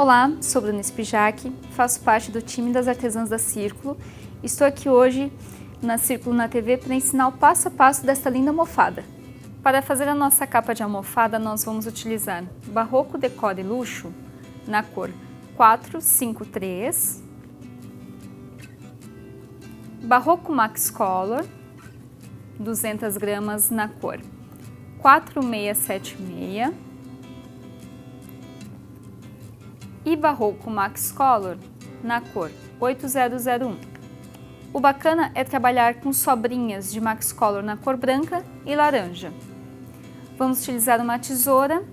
Olá, sou Bruna Spijac, faço parte do time das Artesãs da Círculo. Estou aqui hoje na Círculo na TV para ensinar o passo a passo desta linda almofada. Para fazer a nossa capa de almofada, nós vamos utilizar Barroco Decore Luxo na cor 453, Barroco Max Color 200 gramas na cor 4676 e Barroco Max Color na cor 8001. O bacana é trabalhar com sobrinhas de Max Color na cor branca e laranja. Vamos utilizar uma tesoura,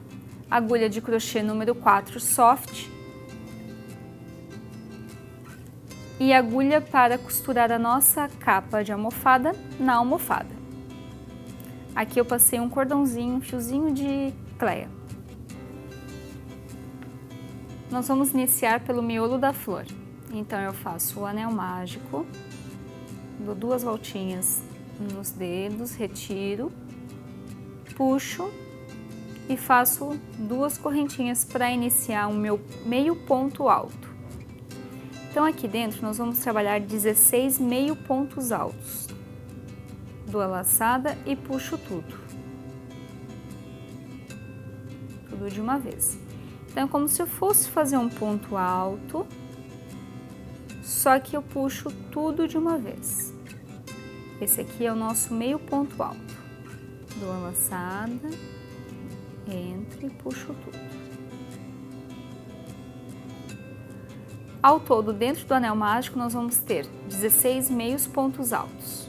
agulha de crochê número 4 soft e agulha para costurar a nossa capa de almofada na almofada. Aqui eu passei um cordãozinho, um fiozinho de cleia. Nós vamos iniciar pelo miolo da flor. Então eu faço o anel mágico, dou 2 voltinhas nos dedos, retiro, puxo e faço 2 correntinhas para iniciar o meu meio ponto alto. Então aqui dentro nós vamos trabalhar 16 meio pontos altos. Dou a laçada e puxo tudo de uma vez. Então é como se eu fosse fazer um ponto alto, só que eu puxo tudo de uma vez. Esse aqui é o nosso meio ponto alto. Dou a laçada, entro e puxo tudo. Ao todo, dentro do anel mágico, nós vamos ter 16 meios pontos altos.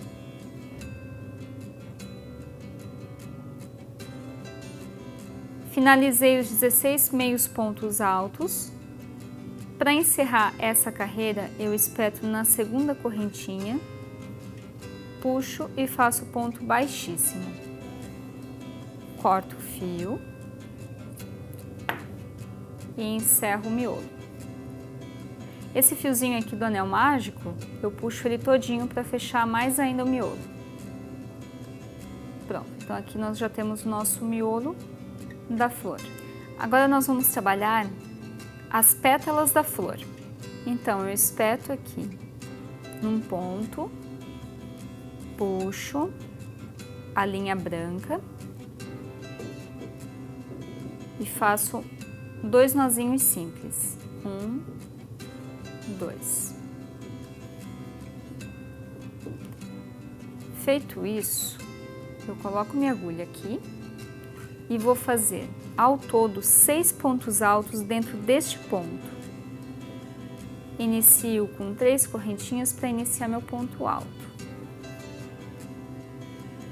Finalizei os 16 meios pontos altos. Para encerrar essa carreira, eu espeto na segunda correntinha, puxo e faço ponto baixíssimo. Corto o fio e encerro o miolo. Esse fiozinho aqui do anel mágico, eu puxo ele todinho para fechar mais ainda o miolo. Pronto, então aqui nós já temos o nosso miolo da flor. Agora nós vamos trabalhar as pétalas da flor. Então eu espeto aqui num ponto, puxo a linha branca e faço 2 nozinhos simples. 1, 2. Feito isso, eu coloco minha agulha aqui e vou fazer ao todo 6 pontos altos dentro deste ponto. Inicio com 3 correntinhas para iniciar meu ponto alto.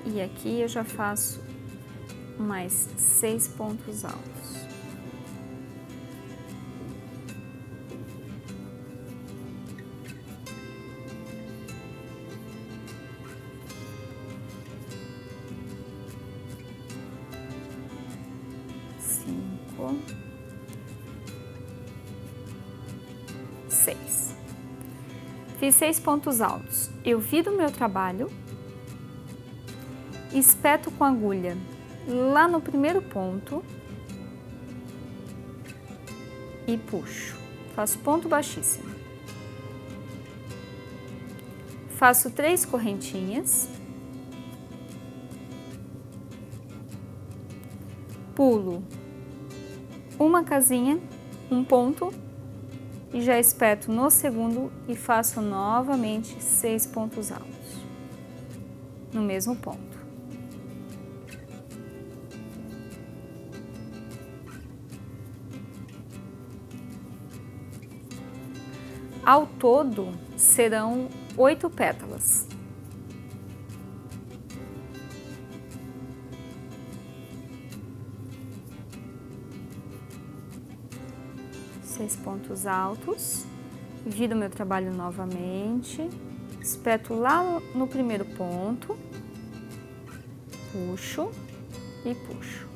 E aqui eu já faço mais 6 pontos altos. Fiz 6 pontos altos. Eu viro o meu trabalho, espeto com a agulha lá no primeiro ponto e puxo. Faço ponto baixíssimo. Faço 3 correntinhas, pulo uma casinha, um ponto, e já espeto no segundo e faço novamente 6 pontos altos no mesmo ponto. Ao todo serão 8 pétalas. Seis pontos altos, viro meu trabalho novamente, espeto lá no primeiro ponto, puxo e puxo.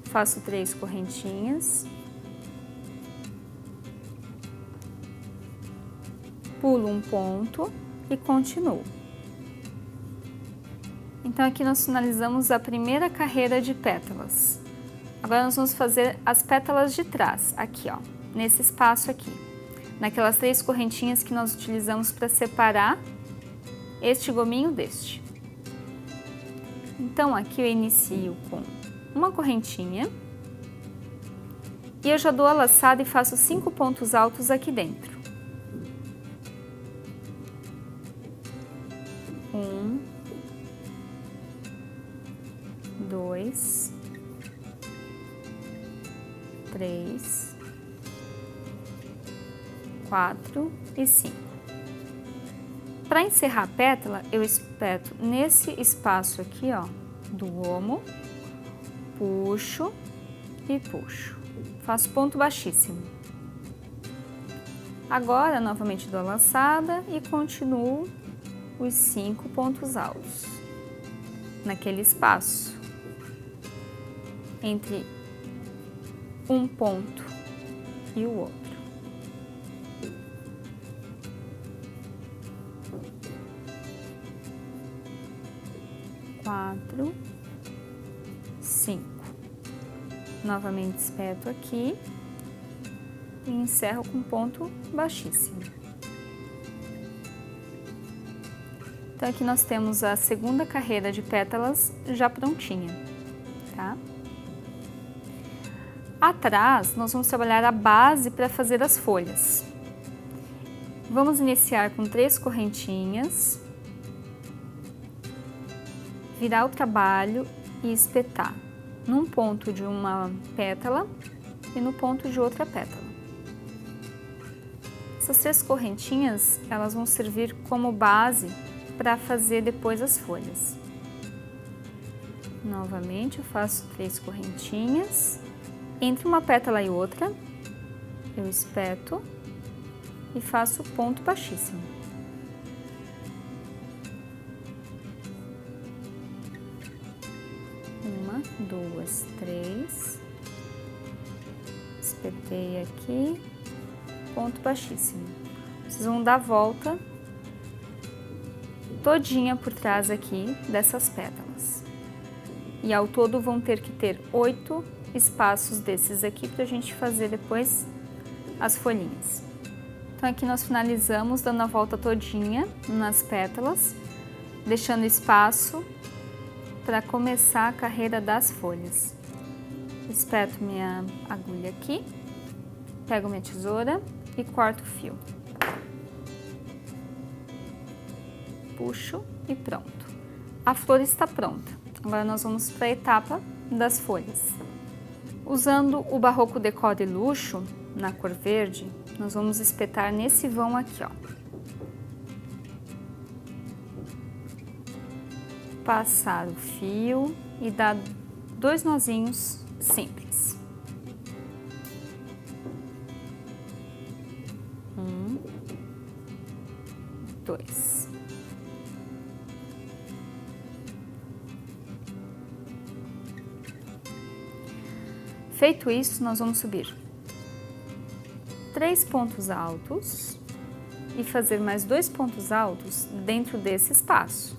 Faço 3 correntinhas, pulo um ponto e continuo. Então aqui nós finalizamos a primeira carreira de pétalas. Agora nós vamos fazer as pétalas de trás, aqui ó. nesse espaço aqui, naquelas 3 correntinhas que nós utilizamos para separar este gominho deste. Então, aqui eu inicio com uma correntinha e eu já dou a laçada e faço 5 pontos altos aqui dentro. 1, 2, 3, 4 e 5. Para encerrar a pétala, eu espeto nesse espaço aqui, ó, do gomo, puxo e puxo. Faço ponto baixíssimo. Agora, novamente dou a laçada e continuo os 5 pontos altos naquele espaço entre um ponto e o outro. 4, 5. Novamente espeto aqui e encerro com ponto baixíssimo. Então aqui nós temos a segunda carreira de pétalas já prontinha, tá? Atrás nós vamos trabalhar a base para fazer as folhas. Vamos iniciar com 3 correntinhas, virar o trabalho e espetar num ponto de uma pétala e no ponto de outra pétala. Essas 3 correntinhas, elas vão servir como base para fazer depois as folhas. Novamente eu faço 3 correntinhas, entre uma pétala e outra, eu espeto e faço ponto baixíssimo. Uma, 2, 3, espetei aqui, ponto baixíssimo. Vocês vão dar a volta todinha por trás aqui dessas pétalas. E ao todo vão ter que ter 8 espaços desses aqui para a gente fazer depois as folhinhas. Então aqui nós finalizamos dando a volta todinha nas pétalas, deixando espaço para começar a carreira das folhas. Espeto minha agulha aqui, pego minha tesoura e corto o fio. Puxo e pronto. A flor está pronta. Agora nós vamos para a etapa das folhas. Usando o Barroco Decore Luxo, na cor verde, nós vamos espetar nesse vão aqui, ó. Passar o fio e dar 2 nozinhos simples. 1, 2. Feito isso, nós vamos subir 3 pontos altos e fazer mais 2 pontos altos dentro desse espaço.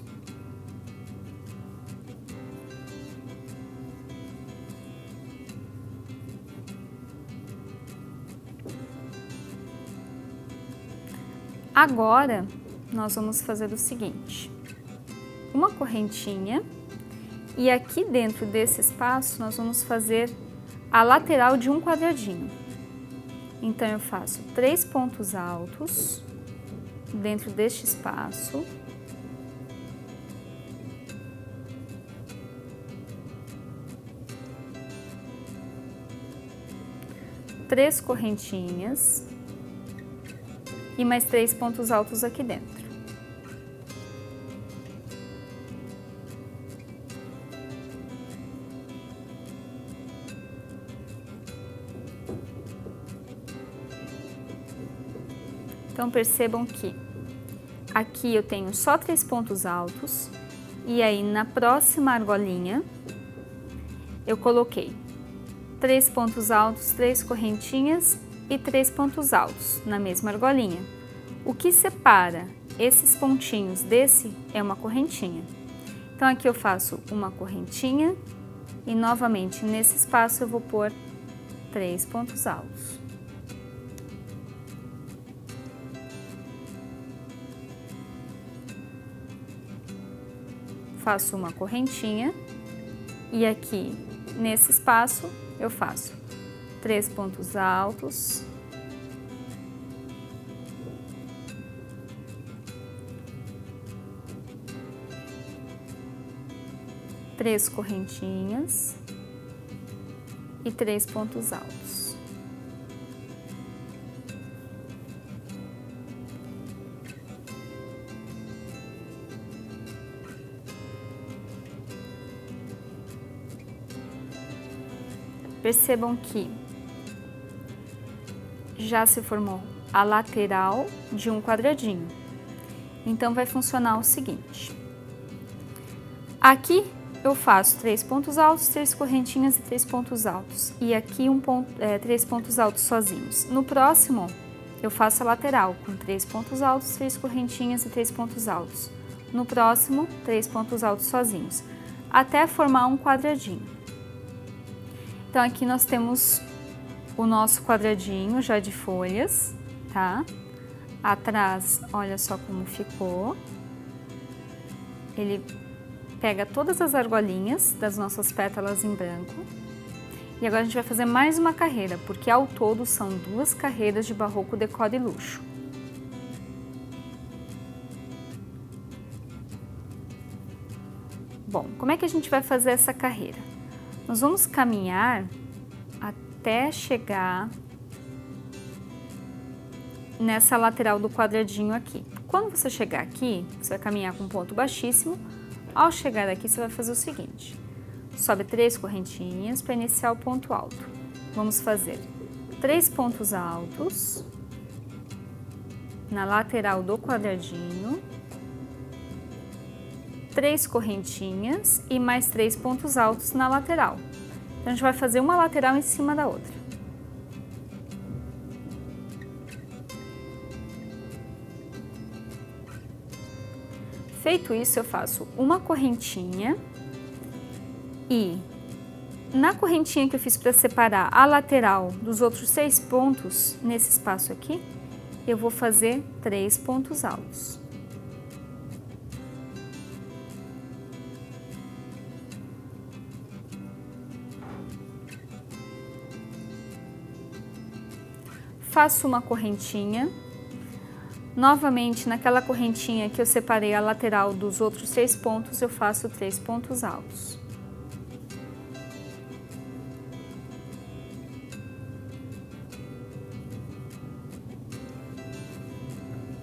Agora, nós vamos fazer o seguinte, uma correntinha e aqui dentro desse espaço nós vamos fazer a lateral de um quadradinho. Então, eu faço 3 pontos altos dentro deste espaço. Três correntinhas e mais 3 pontos altos aqui dentro. Então, percebam que aqui eu tenho só 3 pontos altos e aí na próxima argolinha eu coloquei 3 pontos altos, 3 correntinhas e 3 pontos altos na mesma argolinha. O que separa esses pontinhos desse é uma correntinha. Então, aqui eu faço uma correntinha e novamente nesse espaço eu vou pôr 3 pontos altos. faço uma correntinha e aqui nesse espaço eu faço 3 pontos altos, três correntinhas e 3 pontos altos. Percebam que já se formou a lateral de um quadradinho. Então, vai funcionar o seguinte. Aqui eu faço 3 pontos altos, 3 correntinhas e 3 pontos altos. E aqui 3 pontos altos sozinhos. No próximo, eu faço a lateral com 3 pontos altos, 3 correntinhas e 3 pontos altos. No próximo, 3 pontos altos sozinhos, até formar um quadradinho. Então, aqui nós temos o nosso quadradinho já de folhas, tá? Atrás, olha só como ficou. Ele pega todas as argolinhas das nossas pétalas em branco. E agora a gente vai fazer mais uma carreira, porque ao todo são 2 carreiras de Barroco Decore e Luxo. Bom, como é que a gente vai fazer essa carreira? Nós vamos caminhar até chegar nessa lateral do quadradinho aqui. Quando você chegar aqui, você vai caminhar com um ponto baixíssimo. Ao chegar aqui, você vai fazer o seguinte. Sobe 3 correntinhas para iniciar o ponto alto. Vamos fazer 3 pontos altos na lateral do quadradinho, 3 correntinhas e mais 3 pontos altos na lateral. Então, a gente vai fazer uma lateral em cima da outra. Feito isso, eu faço uma correntinha e na correntinha que eu fiz para separar a lateral dos outros 6 pontos, nesse espaço aqui, eu vou fazer 3 pontos altos. Faço uma correntinha, novamente naquela correntinha que eu separei a lateral dos outros 6 pontos, eu faço 3 pontos altos.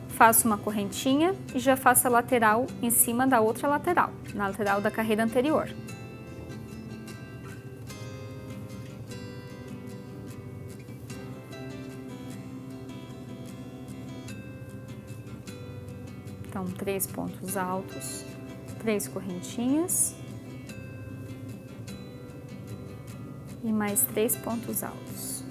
Faço uma correntinha e já faço a lateral em cima da outra lateral, na lateral da carreira anterior. Então, 3 pontos altos, 3 correntinhas e mais 3 pontos altos.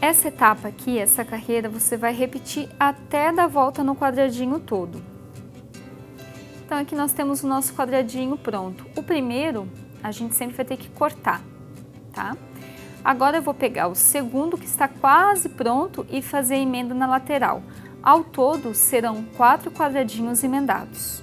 Essa etapa aqui, essa carreira, você vai repetir até dar volta no quadradinho todo. Então, aqui nós temos o nosso quadradinho pronto. O primeiro, a gente sempre vai ter que cortar, tá? Agora eu vou pegar o segundo, que está quase pronto, e fazer a emenda na lateral. Ao todo, serão 4 quadradinhos emendados.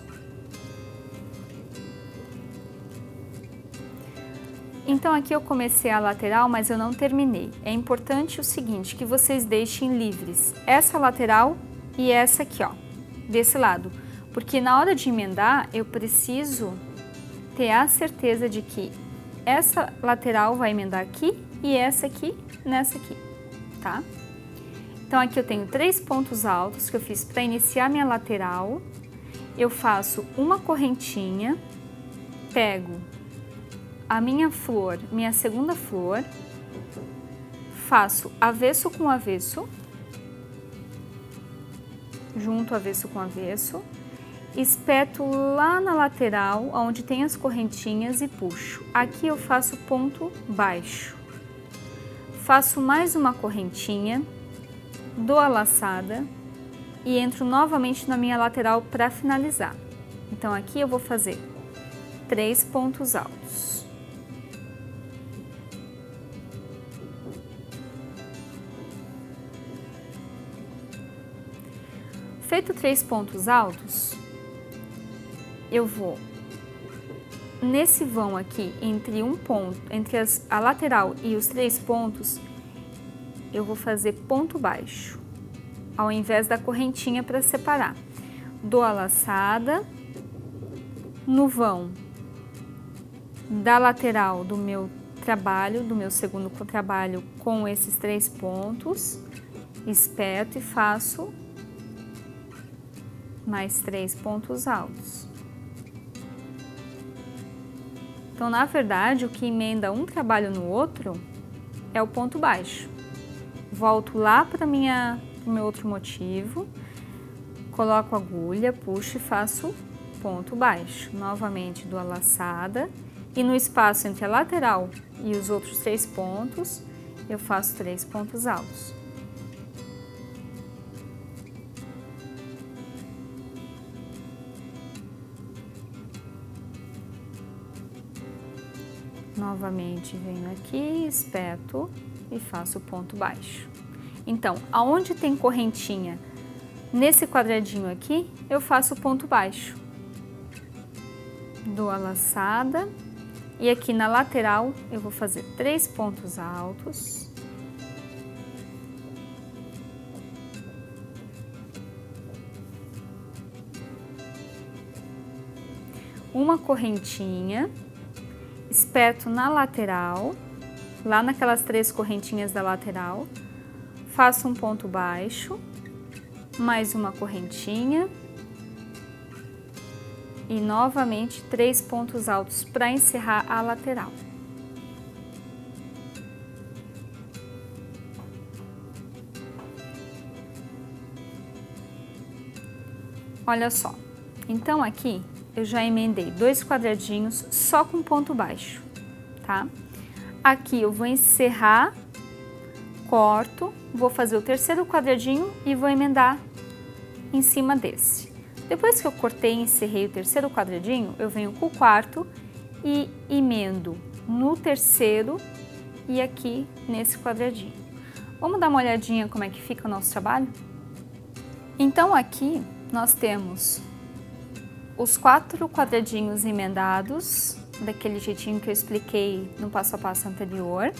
Então, aqui eu comecei a lateral, mas eu não terminei. É importante o seguinte, que vocês deixem livres essa lateral e essa aqui, ó, desse lado. Porque na hora de emendar, eu preciso ter a certeza de que essa lateral vai emendar aqui e essa aqui nessa aqui, tá? Então, aqui eu tenho 3 pontos altos que eu fiz para iniciar minha lateral. Eu faço uma correntinha, pego a minha flor, minha segunda flor, faço avesso com avesso, junto avesso com avesso, espeto lá na lateral, onde tem as correntinhas e puxo. Aqui eu faço ponto baixo. Faço mais uma correntinha, dou a laçada e entro novamente na minha lateral para finalizar. Então, aqui eu vou fazer 3 pontos altos. Feito 3 pontos altos, eu vou nesse vão aqui, entre um ponto, entre a lateral e os 3 pontos, eu vou fazer ponto baixo, ao invés da correntinha para separar. Dou a laçada no vão da lateral do meu trabalho, do meu segundo trabalho com esses 3 pontos, espeto e faço mais 3 pontos altos. Então, na verdade, o que emenda um trabalho no outro é o ponto baixo. Volto lá para o meu outro motivo, coloco a agulha, puxo e faço ponto baixo. Novamente dou a laçada e no espaço entre a lateral e os outros 3 pontos, eu faço 3 pontos altos. Novamente venho aqui, espeto e faço ponto baixo. Então, aonde tem correntinha nesse quadradinho aqui, eu faço ponto baixo. Dou a laçada e aqui na lateral eu vou fazer 3 pontos altos. Uma correntinha. Espeto na lateral, lá naquelas 3 correntinhas da lateral, faço um ponto baixo, mais uma correntinha e novamente 3 pontos altos para encerrar a lateral. Olha só, então aqui eu já emendei 2 quadradinhos só com ponto baixo, tá? Aqui eu vou encerrar, corto, vou fazer o terceiro quadradinho e vou emendar em cima desse. Depois que eu cortei e encerrei o terceiro quadradinho, eu venho com o quarto e emendo no terceiro e aqui nesse quadradinho. Vamos dar uma olhadinha como é que fica o nosso trabalho? Então aqui nós temos os 4 quadradinhos emendados, daquele jeitinho que eu expliquei no passo a passo anterior.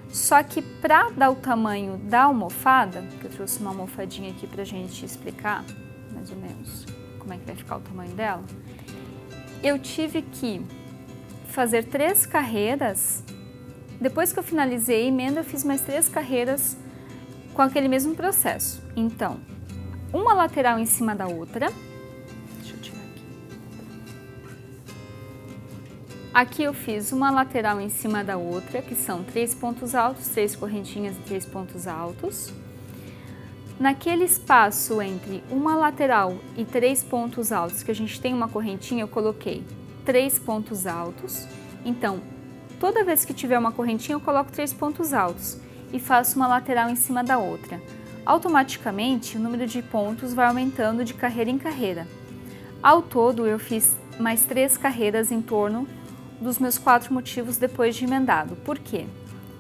Só que para dar o tamanho da almofada, que eu trouxe uma almofadinha aqui pra gente explicar, mais ou menos, como é que vai ficar o tamanho dela, eu tive que fazer 3 carreiras. Depois que eu finalizei a emenda, eu fiz mais 3 carreiras com aquele mesmo processo. Então, uma lateral em cima da outra. Deixa eu tirar aqui. Aqui eu fiz uma lateral em cima da outra, que são 3 pontos altos, 3 correntinhas e 3 pontos altos. Naquele espaço entre uma lateral e 3 pontos altos, que a gente tem uma correntinha, eu coloquei 3 pontos altos. Então, toda vez que tiver uma correntinha, eu coloco 3 pontos altos e faço uma lateral em cima da outra. Automaticamente, o número de pontos vai aumentando de carreira em carreira. Ao todo, eu fiz mais 3 carreiras em torno dos meus 4 motivos depois de emendado. Por quê?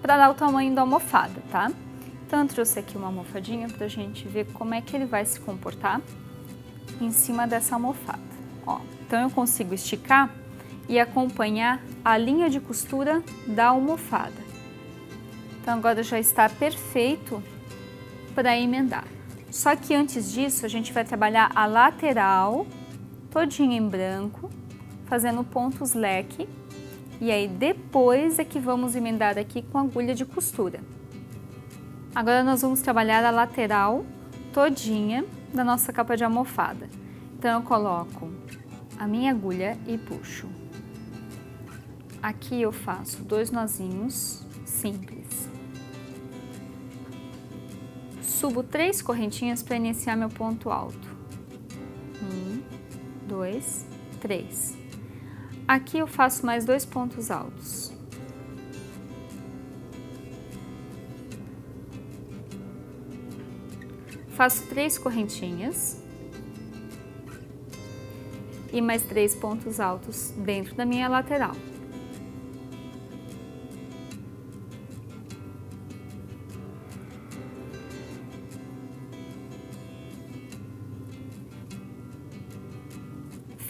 Para dar o tamanho da almofada, tá? Então, eu trouxe aqui uma almofadinha para a gente ver como é que ele vai se comportar em cima dessa almofada. Ó, então, eu consigo esticar e acompanhar a linha de costura da almofada. Então, agora já está perfeito para emendar. Só que antes disso, a gente vai trabalhar a lateral todinha em branco, fazendo pontos leque, e aí depois é que vamos emendar aqui com agulha de costura. Agora nós vamos trabalhar a lateral todinha da nossa capa de almofada. Então eu coloco a minha agulha e puxo. Aqui eu faço 2 nozinhos simples. Subo 3 correntinhas para iniciar meu ponto alto. 1, 2, 3. Aqui eu faço mais 2 pontos altos. Faço 3 correntinhas e mais 3 pontos altos dentro da minha lateral.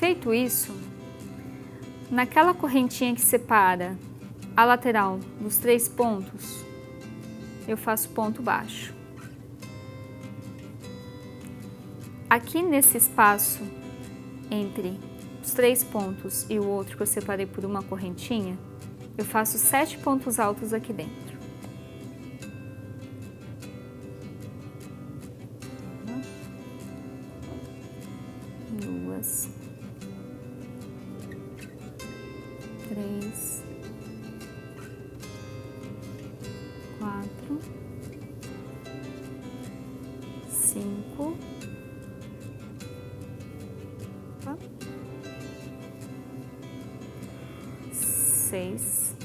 Feito isso, naquela correntinha que separa a lateral dos 3 pontos, eu faço ponto baixo. Aqui nesse espaço entre os 3 pontos e o outro que eu separei por uma correntinha, eu faço 7 pontos altos aqui dentro. 2, 3, 4, 5, 6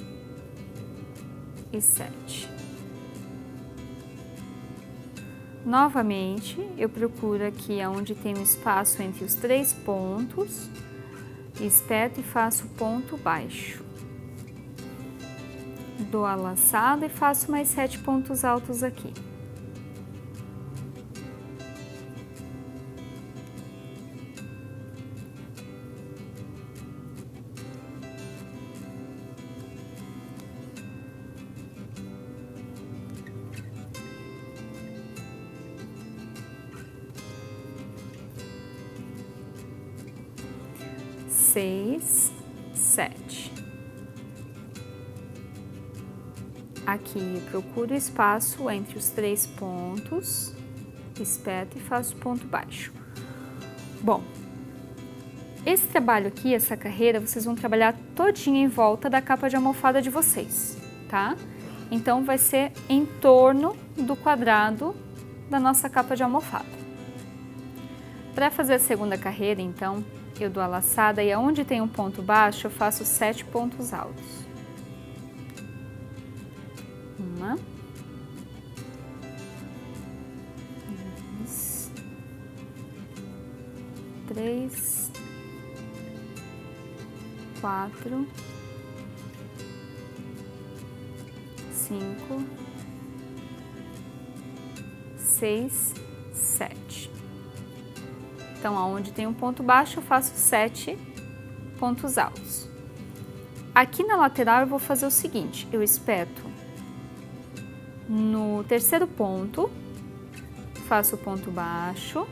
e 7. Novamente, eu procuro aqui onde tem um espaço entre os 3 pontos, espeto e faço ponto baixo. Dou a laçada e faço mais 7 pontos altos aqui. Seis, 7. Aqui eu procuro espaço entre os 3 pontos, espeto e faço ponto baixo. Bom, esse trabalho aqui, essa carreira, vocês vão trabalhar todinha em volta da capa de almofada de vocês, tá? Então vai ser em torno do quadrado da nossa capa de almofada. Para fazer a segunda carreira, então, eu dou a laçada e aonde tem um ponto baixo, eu faço 7 pontos altos. 1, 2, 3, 4, 5, 6, 7. Então, aonde tem um ponto baixo, eu faço 7 pontos altos. Aqui na lateral eu vou fazer o seguinte, eu espeto no terceiro ponto, faço ponto baixo,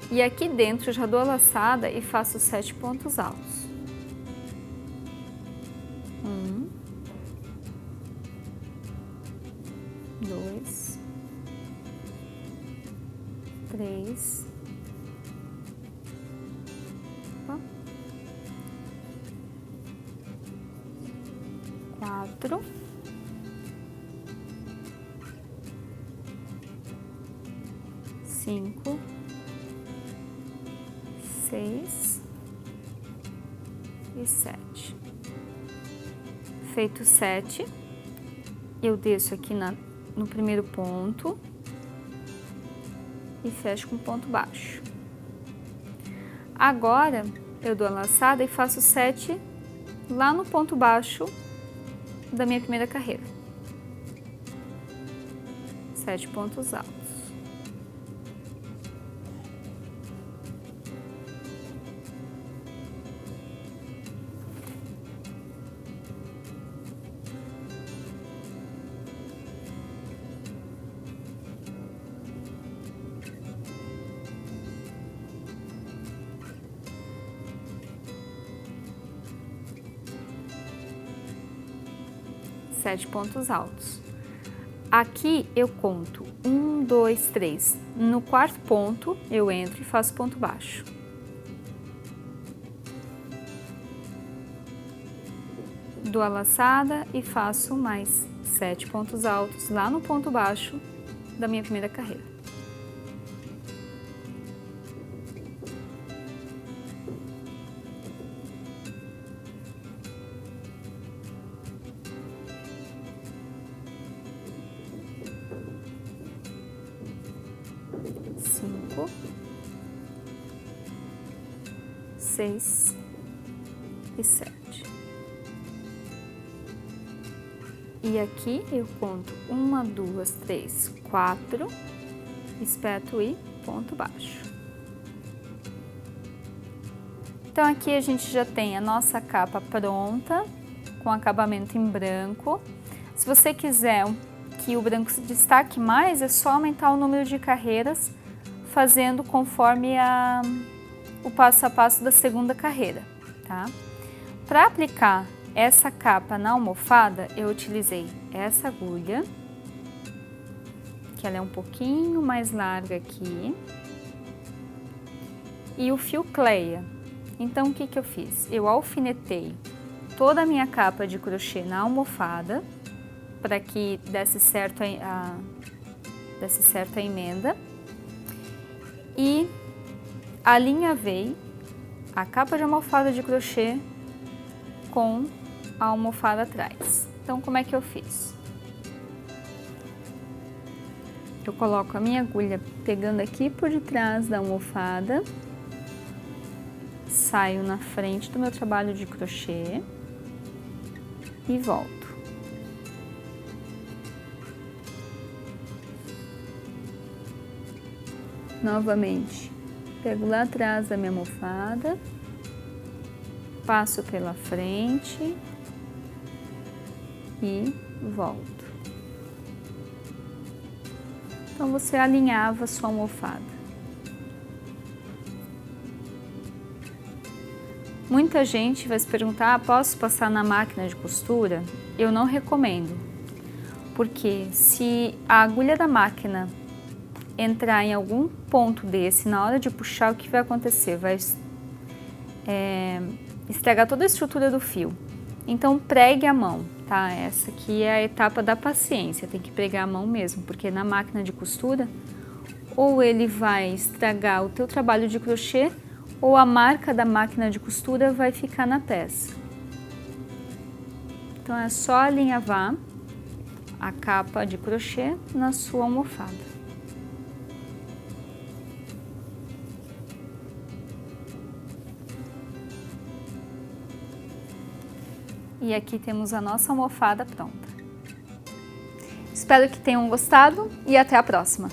e aqui dentro eu já dou a laçada e faço 7 pontos altos. 1, 2, 3, 4, 5, 6 e 7. Feito 7, eu desço aqui no primeiro ponto e fecho com ponto baixo. Agora, eu dou a laçada e faço 7 lá no ponto baixo da minha primeira carreira. 7 pontos altos. Sete pontos altos. Aqui eu conto 1, 2, 3. No quarto ponto eu entro e faço ponto baixo. Dou a laçada e faço mais 7 pontos altos lá no ponto baixo da minha primeira carreira. Cinco, 6 e 7. E aqui eu conto 1, 2, 3, 4, espeto e ponto baixo. Então aqui a gente já tem a nossa capa pronta, com acabamento em branco. Se você quiser que o branco se destaque mais, é só aumentar o número de carreiras, fazendo conforme o passo a passo da segunda carreira, tá? Para aplicar essa capa na almofada, eu utilizei essa agulha, que ela é um pouquinho mais larga aqui, e o fio Cleia. Então, o que eu fiz? Eu alfinetei toda a minha capa de crochê na almofada, para que desse certo a emenda, e alinhavei a capa de almofada de crochê com a almofada atrás. Então, como é que eu fiz? Eu coloco a minha agulha pegando aqui por detrás da almofada, saio na frente do meu trabalho de crochê e volto. Novamente, pego lá atrás da minha almofada, passo pela frente e volto. Então, você alinhava a sua almofada. Muita gente vai se perguntar, posso passar na máquina de costura? Eu não recomendo, porque se a agulha da máquina entrar em algum ponto desse, na hora de puxar, o que vai acontecer? Vai estragar toda a estrutura do fio. Então, pregue a mão, tá? Essa aqui é a etapa da paciência, tem que pregar a mão mesmo, porque na máquina de costura, ou ele vai estragar o teu trabalho de crochê, ou a marca da máquina de costura vai ficar na peça. Então, é só alinhavar a capa de crochê na sua almofada. E aqui temos a nossa almofada pronta. Espero que tenham gostado e até a próxima!